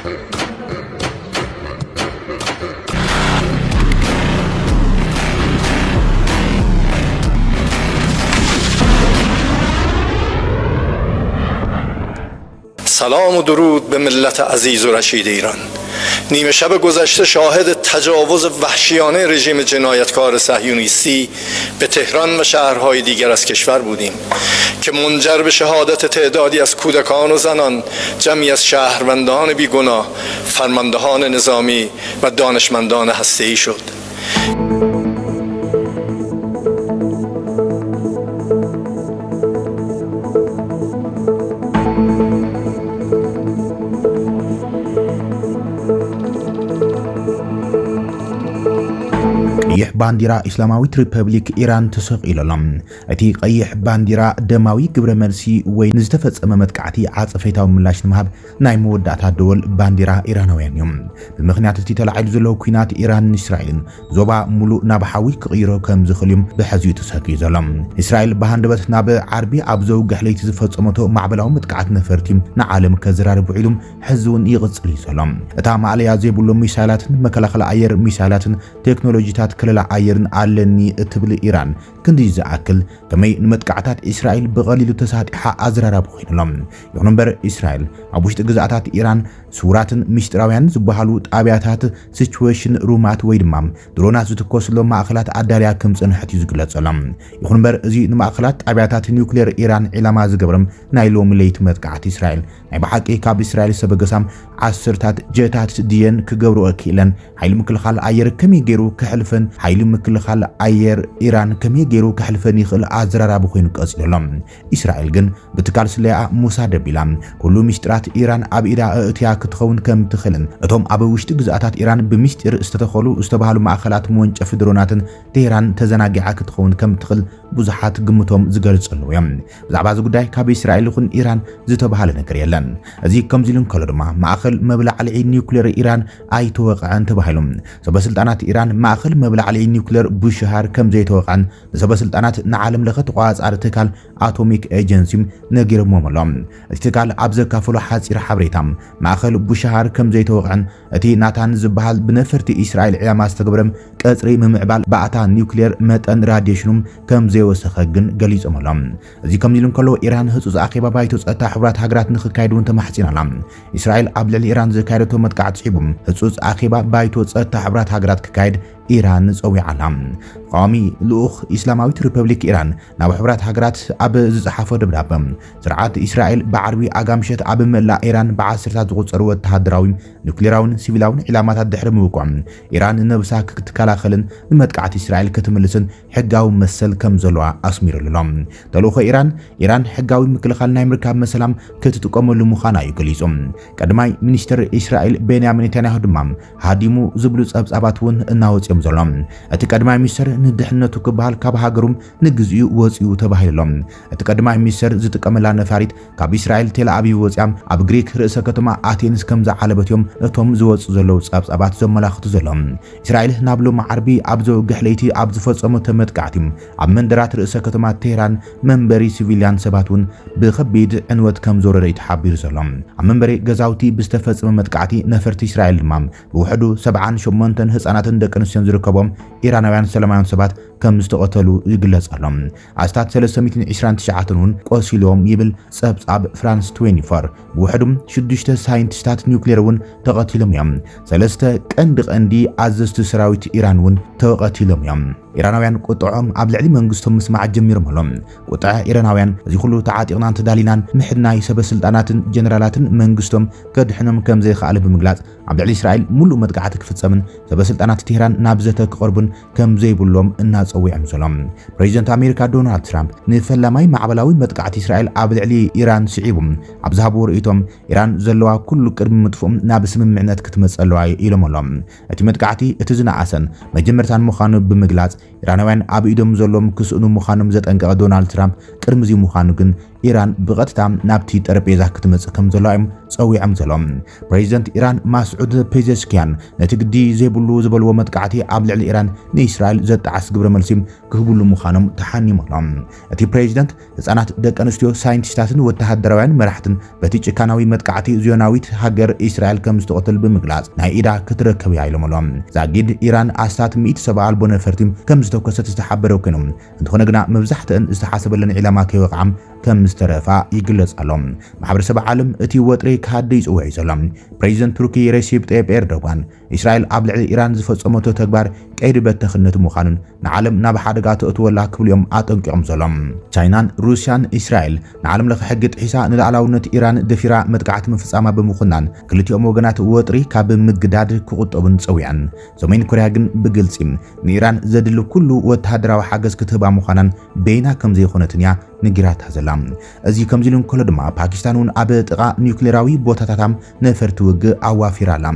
سلام و درود به ملت عزیز و رشید ایران. نیمه شب گذشته شاهد تجاوز وحشیانه رژیم جنایتکار صهیونیستی به تهران و شهرهای دیگر از کشور بودیم که منجر به شهادت تعدادی از کودکان و زنان، جمعی از شهروندان بیگناه، فرماندهان نظامی و دانشمندان هسته‌ای شد. قيح بانديرا إسلاماويت ريبابليك إيران تسقيل لهم أتي قيح بانديرا دماوي قبر مرسي وين نزتفت أمامت كعتي عاص فيتاو ملاش نمهب ناي مودات الدول بانديرا إيرانوين يوم بالمخنيات تتلعب زلو كينات إيران إسرائيل زوبا ملو نابحاوي كغيرو كم زخليم بحزيو تسقي زلم إسرائيل بهاندبت ناب عربي عبزو قحليت زفت أمتو معبلاو متكعت نفرتيم نعالم كزرار بعيلم حزون يغص لي زلم أتا معليا زيبولو ميسالات مكلاخل عير ميسالات تكنولوجيات كللا عيرن علني تبل إيران كندي زعكل كمي نمتكعتات إسرائيل بغليل تساتحا أزرار بخين لهم يغنبر إسرائيل أبوشت جزعتات إيران سورات مشتراويان زبحالو تابعتات سيتويشن رومات ويدمام درونات زتكوسلو مأخلات عداليا كمسن حتي زقلت سلام يغنبر زي مأخلات تابعتات نيوكلير إيران علما زقبرم نايلو مليت متكعت إسرائيل ناي بحقي كاب إسرائيل سبقسام عسرتات جيتات ديان كجورو أكيلن حيل مكلخال عير كمي جيرو كحلفن حيل مكلخال عير إيران كمي جيرو كحلفن يخل أزرار بخين قصيلهم إسرائيل جن بتكال سلاح مساعدة بلام كلو مشترات إيران أبيدا اتياك تخون كم تخلن اتهم أبو وشت جزءات إيران بمشتر استدخلوا استبهلوا مأخلات مونج في دروناتن تهران تزناجعك تخون كم تخل بزحات قمتهم زجرت صلويا زعباز قداي كاب إسرائيل خن إيران زتبهل نكريلن أزي كم زيلن كلرما مأخل مبلغ على نيوكلير إيران أي توقع أن تبهلهم سبسلطانات إيران مأخل مبلغ على نيوكلير بشهر كم زي توقع سبسلطانات نعلم لغت قواز ارتكال اتوميك ايجنسيم نغير موملام ارتكال ابز كافلو حاصير حبريتام ماخل بشهر كم زي توقع اتي ناتان زبحال بنفرتي اسرائيل عيما استغبرم قصري ممعبال باتا نيوكلير متن راديشنوم كم زي وسخغن غليصملام ازي كم نيلن كلو ايران حصص اخيبا بايتو صتا حبرات هاغرات نخكايدون تمحصينالام اسرائيل ابل ايران زكايدتو متقعت صيبم حصص اخيبا بايتو صتا حبرات هاغرات ككايد إيران صوي علام قامي لوخ إسلاماويت ريبابليك إيران ناب حبرات هاجرات أب زحافة دبلابم زرعات إسرائيل بعربي أقامشت أب ملا إيران بعصرات زغصروا تهدراويم نوكليراون سيفيلاون علامات الدحر موقعم إيران نبساك تكالاخلن نمتقعت إسرائيل كتملسن حقاو مسل كم زلوا أسمير للام تلوخ إيران حقاوي مكلخال نايمركاب مسلام كتتقوم لمخانا يقليزم قدماي منستر إسرائيل بنيامين نتنياهو دمام هاديمو زبلوص أبصاباتون እናውጽ ዘሎም እቲ ቀድማይ ሚኒስተር ንድሕነቱ ክበሃል ካብ ሃገሩም ንግዚኡ ወፂኡ ተባሂሎም እቲ ቀድማይ ሚኒስተር ዝጥቀመላ ነፋሪት ካብ እስራኤል ቴል አቪቭ ወፂያም ኣብ ግሪክ ርእሰ ከተማ አቴንስ ከም ዝዓለበትዮም እቶም ዝወፁ ዘለው ጻብጻባት ዘመላኽቱ ዘሎም እስራኤል ናብሎ ማዕርቢ ኣብ ዘውግሕለይቲ ኣብ ዝፈጸሙ ተመጥቃዕቲ ኣብ መንደራት ርእሰ ከተማ ቴህራን መንበሪ ሲቪሊያን ሰባቱን ብኸቢድ ዕንወት ከም ዞረረ ይተሓቢር ዘሎም ኣብ መንበሪ ገዛውቲ ብዝተፈጸመ መጥቃዕቲ ነፈርቲ እስራኤል ድማ ብውሕዱ 78 ህፃናትን ደቂ ኣንስትዮን ዝርከቦም ኢራናውያን ሰላማውያን ሰባት ከም ዝተቀተሉ ይግለጻሎም ኣስታት 329 ውን ቆሲሎም ይብል ጸብጻብ ፍራንስ 24 ብውሕዱም 6 ሳይንቲስታት ኒውክሌር ውን ተቀቲሎም እዮም 3 ቀንዲ ኣዘዝቲ ሰራዊት ኢራን ውን ተቀቲሎም እዮም ኢራናውያን ቁጥዖም ኣብ ልዕሊ መንግስቶም ምስማዕ ጀሚሮም ኣሎም ቁጥዐ ኢራናውያን እዚ ኩሉ ተዓጢቕናን ተዳሊናን ምሕድናይ ሰበስልጣናትን ጀነራላትን መንግስቶም ከድሕኖም ከም ዘይከኣለ ብምግላጽ ኣብ ልዕሊ እስራኤል ሙሉእ መጥቃዕቲ ክፍጸምን ሰበስልጣናት ቴህራን ናብ ዘተ ክቐርቡን ከም ዘይብሎም እናጸዊዖም ዘሎም ፕሬዚደንት ኣሜሪካ ዶናልድ ትራምፕ ንፈላማይ ማዕበላዊ መጥቃዕቲ እስራኤል ኣብ ልዕሊ ኢራን ስዒቦም ኣብ ዝሃብዎ ርእይቶም ኢራን ዘለዋ ኩሉ ቅድሚ ምጥፍኦም ናብ ስምምዕነት ክትመጽእ ኣለዋ ኢሎም ኣሎም እቲ መጥቃዕቲ እቲ ዝነኣሰን መጀመርታን ምዃኑ ብምግላጽ ኢራናውያን ኣብ ኢዶም ዘሎም ክስእኑ ምዃኖም ዘጠንቀቐ ዶናልድ ትራምፕ ቅድሚ እዚ ምዃኑ ግን ኢራን ብቐጥታ ናብቲ ጠረጴዛ ክትመጽእ ከም ዘለዋ እዮም ጸዊዖም ዘሎም ፕሬዚደንት ኢራን ማስዑድ ፔዜሽኪያን ነቲ ግዲ ዘይብሉ ዝበልዎ መጥቃዕቲ ኣብ ልዕሊ ኢራን ንእስራኤል ዘጣዓስ ግብረ መልሲ ክህብሉ ምዃኖም ተሓኒሞሎም እቲ ፕሬዚደንት ህፃናት ደቂ ኣንስትዮ ሳይንቲስታትን ወተሃደራውያን መራሕትን በቲ ጭካናዊ መጥቃዕቲ ዚዮናዊት ሃገር እስራኤል ከም ዝተቆተል ብምግላጽ ናይ ኢዳ ክትረከብ ኢሎምሎም ዛጊድ ኢራን ኣስታት 170 ኣልቦ ነፈርቲ ከም ዝተኮሰት ዝተሓበረ ኮይኖም እንተኾነ ግና መብዛሕትአን ዝተሓሰበለን ዒላማ ከይወቕዓም ከም ዝተረፋ ይግለጽ ኣሎም ማሕበረሰብ ዓለም እቲ ወጥሪ ካደ ይጽውዕ ዘሎም ፕሬዚደንት ቱርኪ ሬሲፕ ጣይብ ኤርዶጋን እስራኤል ኣብ ልዕሊ ኢራን ዝፈጸመቶ ተግባር ቀይዲ በተኽነት ምዃኑን ንዓለም ናብ ሓደጋ ተእትወላ ክብልዮም ኣጠንቂቖም ዘሎም ቻይናን ሩስያን እስራኤል ንዓለም ለኸ ሕጊ ጥሒሳ ንላዕላውነት ኢራን ደፊራ መጥቃዕቲ ምፍጻማ ብምኹናን ክልቲኦም ወገናት ወጥሪ ካብ ምግዳድ ክቁጠቡን ጸዊዐን ሰሜን ኮርያ ግን ብግልጺ ንኢራን ዘድሊ ኩሉ ወተሃደራዊ ሓገዝ ክትህባ ምዃናን በይና ከም ዘይኾነትን እያ ንጊራታ ዘላ እዚ ከምዚ ኢሉ እንከሎ ድማ ፓኪስታን እውን ኣብ ጥቓ ኒውክሌራዊ ቦታታታም ነፈርቲ ውግእ ኣዋፊራላ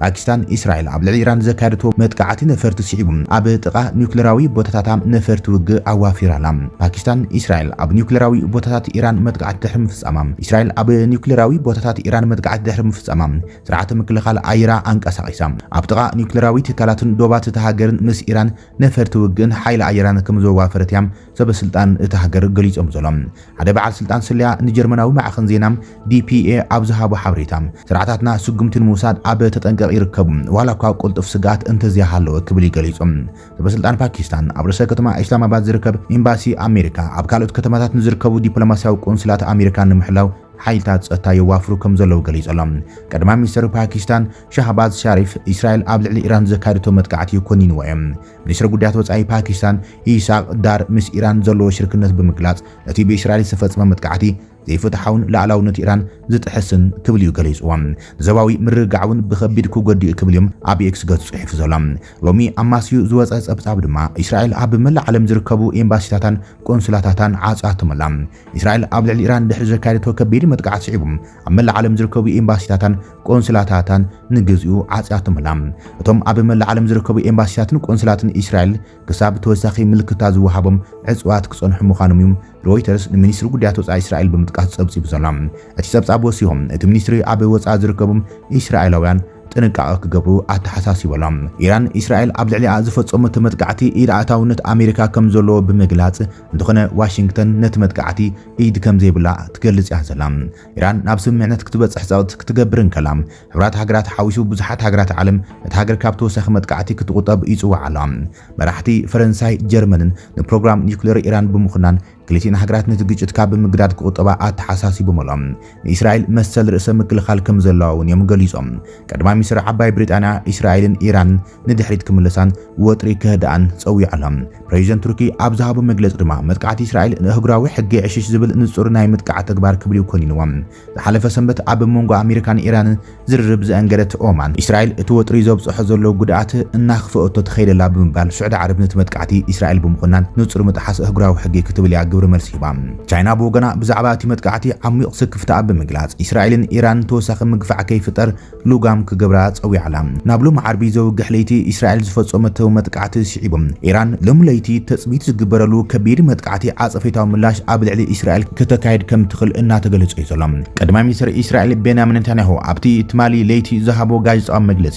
ፓኪስታን እስራኤል ኣብ ልዕሊ ኢራን ዘካየደቶ መጥቃዕቲ ነፈርቲ ስዒቡ ኣብ ጥቓ ኒውክሌራዊ ቦታታታም ነፈርቲ ውግእ ኣዋፊራላ ፓኪስታን እስራኤል ኣብ ኒውክሌራዊ ቦታታት ኢራን መጥቃዕቲ ድሕሪ ምፍጻማ እስራኤል ኣብ ኒውክሌራዊ ቦታታት ኢራን መጥቃዕቲ ድሕሪ ምፍጻማ ስርዓተ ምክልኻል ኣየራ አንቀሳቒሳ ኣብ ጥቓ ኒውክሌራዊ ትካላትን ዶባት እታ ሃገርን ምስ ኢራን ነፈርቲ ውግእን ሓይሊ ኣየራን ከም ዘዋፈረት እያ ሰበስልጣን እታ ሃገር ገሊጾም ዘሎም ሓደ በዓል ስልጣን ስልያ ንጀርመናዊ ማዕኸን ዜና ዲፒኤ ኣብ ዝሃቦ ሓበሬታ ስርዓታትና ስጉምትን ምውሳድ ኣብ ተጠንቀቕ ይርከቡ ዋላ እኳ ቁልጡፍ ስጋት እንተዝያሃለወ ክብል ይገሊጾም ሰበስልጣን ፓኪስታን ኣብ ርእሰ ከተማ ኢስላማባድ ዝርከብ ኤምባሲ ኣሜሪካ ኣብ ካልኦት ከተማታት ዝርከቡ ዲፕሎማስያዊ ቆንስላት ኣሜሪካ ንምሕላው ሓይልታት ጸጥታ የዋፍሩ ከም ዘለዉ ገሊጾሎም ቀዳማይ ሚኒስትር ፓኪስታን ሻህባዝ ሻሪፍ እስራኤል ኣብ ልዕሊ ኢራን ዘካየደቶ መጥቃዕቲ ኮኒንዎ እዮም ሚኒስትር ጉዳያት ወጻኢ ፓኪስታን ኢሳቅ ዳር ምስ ኢራን ዘለዎ ሽርክነት ብምግላጽ እቲ ብእስራኤል ዝተፈጸመ መጥቃዕቲ ዘይፍትሓውን ላዕላውነት ኢራን ዝጥሕስን ክብል እዩ ገሊጽዎም ዘባዊ ምርግጋዕውን ብኸቢድ ክጎዲእ ክብል እዮም ኣብ ኤክስ ገጽ ጽሒፉ ዘሎም ሎሚ ኣማስዩ ዝወፀ ጸብጻብ ድማ እስራኤል ኣብ መላእ ዓለም ዝርከቡ ኤምባሲታታን ቆንስላታታን ዓጻቶመላ እስራኤል ኣብ ልዕሊ ኢራን ድሕሪ ዘካየደቶ ከቢድ መጥቃዕቲ ስዒቡ ኣብ መላእ ዓለም ዝርከቡ ኤምባሲታታን ቆንስላታታን ንግዚኡ ዓጻቶመላ እቶም ኣብ መላእ ዓለም ዝርከቡ ኤምባሲታትን ቆንስላትን እስራኤል ክሳብ ተወሳኺ ምልክታት ዝወሃቦም ዕጽዋት ክጸንሑ ምዃኖም እዩ ሮይተርስ ንሚኒስትሪ ጉዳያት ወጻኢ እስራኤል ብምጥቃስ ጸብጺቡ ዘሎ እቲ ጸብጻብ ወሲሆም እቲ ሚኒስትሪ ኣብ ወጻኢ ዝርከቡ እስራኤላውያን ጥንቃቐ ክገብሩ ኣተሓሳሲቦሎም ኢራን እስራኤል ኣብ ልዕሊኣ ዝፈጸመቶ መጥቃዕቲ ኢድ ኣእታውነት ኣሜሪካ ከም ዘለዎ ብምግላጽ እንተኾነ ዋሽንግተን ነቲ መጥቃዕቲ ኢድ ከም ዘይብላ ትገልጽ እያ ዘላ ኢራን ናብ ስምምዕነት ክትበጽሕ ጸቕቲ ክትገብርን ከላ ሕብራት ሃገራት ሓዊሱ ብዙሓት ሃገራት ዓለም እቲ ሃገር ካብ ተወሳኺ መጥቃዕቲ ክትቁጠብ ይጽዋዕ ኣላ መራሕቲ ፈረንሳይ ጀርመንን ንፕሮግራም ኒውክሌር ኢራን ብምኹናን ክልቲን ሃገራት ነቲ ግጭት ካብ ብምግዳድ ክቁጠባ ኣተሓሳሲቦም ኣሎም ንእስራኤል መሰል ርእሰ ምክልኻል ከም ዘለዋ እውን እዮም ገሊጾም ቀዳማይ ሚኒስትር ዓባይ ብሪጣንያ እስራኤልን ኢራን ንድሕሪት ክምለሳን ወጥሪ ክህድኣን ጸዊዖሎም ፕሬዚደንት ቱርኪ ኣብ ዝሃቦ መግለፂ ድማ መጥቃዕቲ እስራኤል ንህጉራዊ ሕጊ ዕሽሽ ዝብል ንጹር ናይ ምጥቃዕ ተግባር ክብል ኮኒንዎም ዝሓለፈ ሰንበት ኣብ መንጎ ኣሜሪካን ኢራንን ዝርርብ ዘአንገደት ኦማን እስራኤል እቲ ወጥሪ ዘብጽሖ ዘሎ ጉድኣት እናኽፍአቶ ትኸይደላ ብምባል ስዑድ ዓረብ ነቲ መጥቃዕቲ እስራኤል ብምኹናን ንጹር ምጥሓስ ህጉራዊ ሕጊ ክትብል ያ ግብሪ መልሲ ሂባ ቻይና ብወገና ብዛዕባ እቲ መጥቃዕቲ ዓሚቕ ስክፍታ ብምግላጽ እስራኤልን ኢራን ተወሳኺ ምግፋዕ ከይፍጠር ሉጋም ክገብራ ጸዊዓላ ናብ ሎም ዓርቢ ዘውግሕ ለይቲ እስራኤል ዝፈጸመቶ መጥቃዕቲ ስዒቦም ኢራን ሎም ለይቲ ተጽቢት ዝግበረሉ ከቢድ መጥቃዕቲ ዓጸፈታዊ ምላሽ ኣብ ልዕሊ እስራኤል ከተካይድ ከም ትኽእል እናተገለጸ እዩ ዘሎ ቀዳማይ ሚኒስትር እስራኤል ቤንያሚን ኔታንያሁ ኣብቲ ትማሊ ለይቲ ዝሃቦ ጋዜጣዊ መግለጺ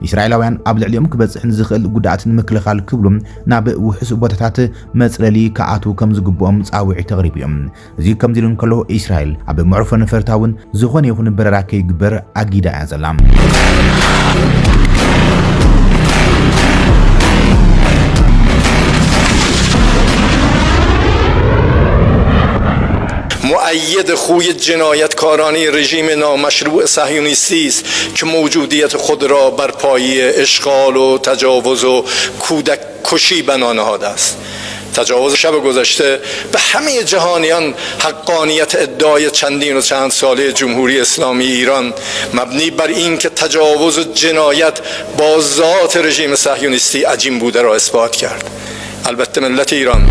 እስራኤላውያን ኣብ ልዕሊኦም ክበጽሕን ዝኽእል ጉድኣትን ምክልኻል ክብሎም ናብ ውሕስ ቦታታት መጽለሊ ከኣቱ ከም ዝግብኦም ጻውዒ ተቕሪቡ እዮም እዚ ከምዚ ኢሉ እንከሎ እስራኤል ኣብ ምዕሩፎ ነፈርታውን ዝኾነ ይኹን በረራ ከይግበር ኣጊዳ እያ ዘላ مؤید خوی جنایتکارانه رژیم نامشروع صهیونیستی است که موجودیت خود را بر پایه اشغال و تجاوز و کودک کشی بنا نهاده است. تجاوز شب گذشته به همه جهانیان حقانیت ادعای چندین و چند ساله جمهوری اسلامی ایران مبنی بر این که تجاوز و جنایت با ذات رژیم صهیونیستی عجین بوده را اثبات کرد. البته ملت ایران